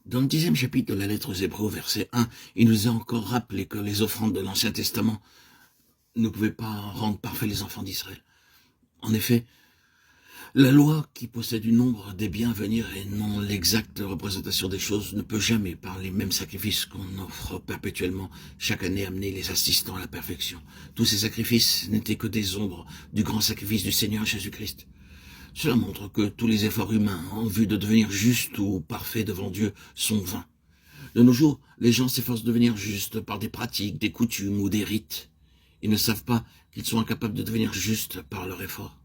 Dans le 10e chapitre de la lettre aux Hébreux, verset 1, il nous a encore rappelé que les offrandes de l'Ancien Testament ne pouvaient pas rendre parfaits les enfants d'Israël. En effet, la loi qui possède du nombre des biens à venir et non l'exacte représentation des choses ne peut jamais, par les mêmes sacrifices qu'on offre perpétuellement chaque année, amener les assistants à la perfection. Tous ces sacrifices n'étaient que des ombres du grand sacrifice du Seigneur Jésus-Christ. Cela montre que tous les efforts humains en vue de devenir justes ou parfaits devant Dieu sont vains. De nos jours, les gens s'efforcent de devenir justes par des pratiques, des coutumes ou des rites. Ils ne savent pas qu'ils sont incapables de devenir justes par leur effort.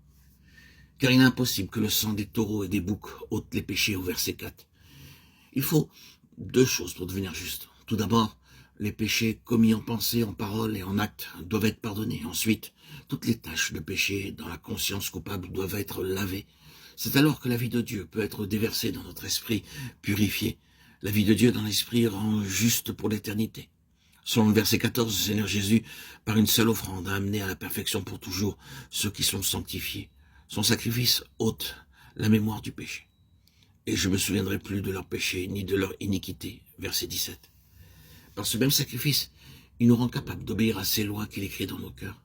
Car il est impossible que le sang des taureaux et des boucs ôte les péchés au verset 4. Il faut 2 choses pour devenir juste. Tout d'abord, les péchés commis en pensée, en parole et en acte doivent être pardonnés. Ensuite, toutes les taches de péché dans la conscience coupable doivent être lavées. C'est alors que la vie de Dieu peut être déversée dans notre esprit, purifié. La vie de Dieu dans l'esprit rend juste pour l'éternité. Selon le verset 14, le Seigneur Jésus, par une seule offrande, a amené à la perfection pour toujours ceux qui sont sanctifiés. Son sacrifice ôte la mémoire du péché. Et je ne me souviendrai plus de leur péché ni de leur iniquité. Verset 17. Par ce même sacrifice, il nous rend capables d'obéir à ces lois qu'il écrit dans nos cœurs.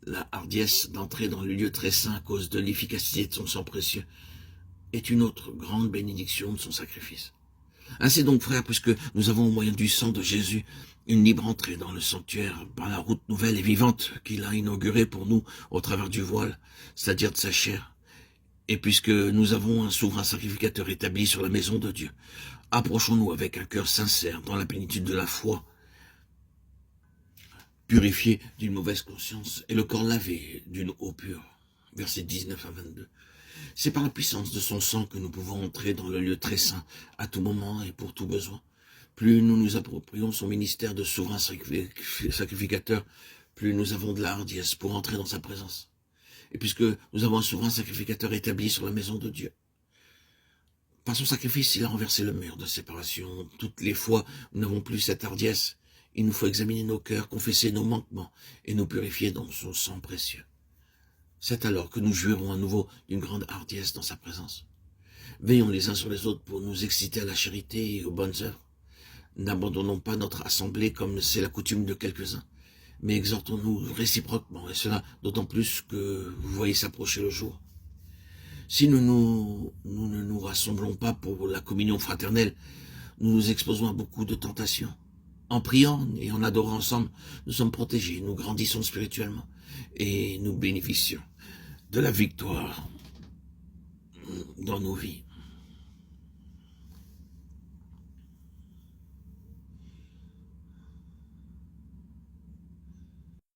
La hardiesse d'entrer dans le lieu très saint à cause de l'efficacité de son sang précieux est une autre grande bénédiction de son sacrifice. Ainsi donc, frères, puisque nous avons au moyen du sang de Jésus une libre entrée dans le sanctuaire par la route nouvelle et vivante qu'il a inaugurée pour nous au travers du voile, c'est-à-dire de sa chair, et puisque nous avons un souverain sacrificateur établi sur la maison de Dieu, approchons-nous avec un cœur sincère dans la plénitude de la foi, purifié d'une mauvaise conscience et le corps lavé d'une eau pure. Versets 19 à 22. C'est par la puissance de son sang que nous pouvons entrer dans le lieu très saint à tout moment et pour tout besoin. Plus nous nous approprions son ministère de souverain sacrificateur, plus nous avons de la hardiesse pour entrer dans sa présence. Et puisque nous avons un souverain sacrificateur établi sur la maison de Dieu, par son sacrifice, il a renversé le mur de séparation. Toutes les fois, nous n'avons plus cette hardiesse. Il nous faut examiner nos cœurs, confesser nos manquements et nous purifier dans son sang précieux. C'est alors que nous jouirons à nouveau d'une grande hardiesse dans sa présence. Veillons les uns sur les autres pour nous exciter à la charité et aux bonnes œuvres. N'abandonnons pas notre assemblée comme c'est la coutume de quelques-uns, mais exhortons-nous réciproquement, et cela d'autant plus que vous voyez s'approcher le jour. Si nous ne nous rassemblons pas pour la communion fraternelle, nous nous exposons à beaucoup de tentations. En priant et en adorant ensemble, nous sommes protégés, nous grandissons spirituellement et nous bénéficions de la victoire dans nos vies.